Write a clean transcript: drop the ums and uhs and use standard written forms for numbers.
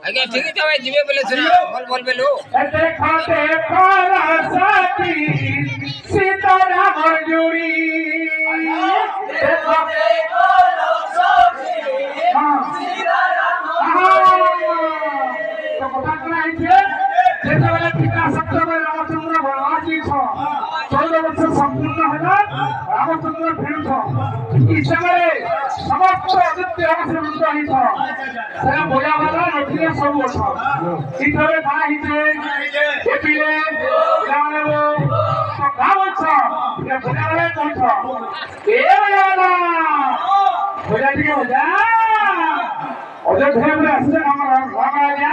आगे ठीक है भाई जिमे बोले सुना बोल बेलू देखो देखो साथी सीताराम जुड़ी देखो देखो साथी सीताराम तो কথা নাই যে যেতবেলে পিতা সত্যভাবে রামচন্দ্র বনবাসী ছ 14 বছর সম্পূর্ণ হল রামচন্দ্র ফেরুছ হিসাবে সমস্ত অযোধ্যা রামচন্দ্র হইছ সেটা বোঝা ভালো নথিয়ে সব অছ ইতরে না হইছে এপিলে জানেবো তো কাম অছ এ বোঝা ভালো কইছ এ বোঝা না বোঝা ঠিক বোঝা অযোধ্যা বলে আসছে আমার রামায়ণ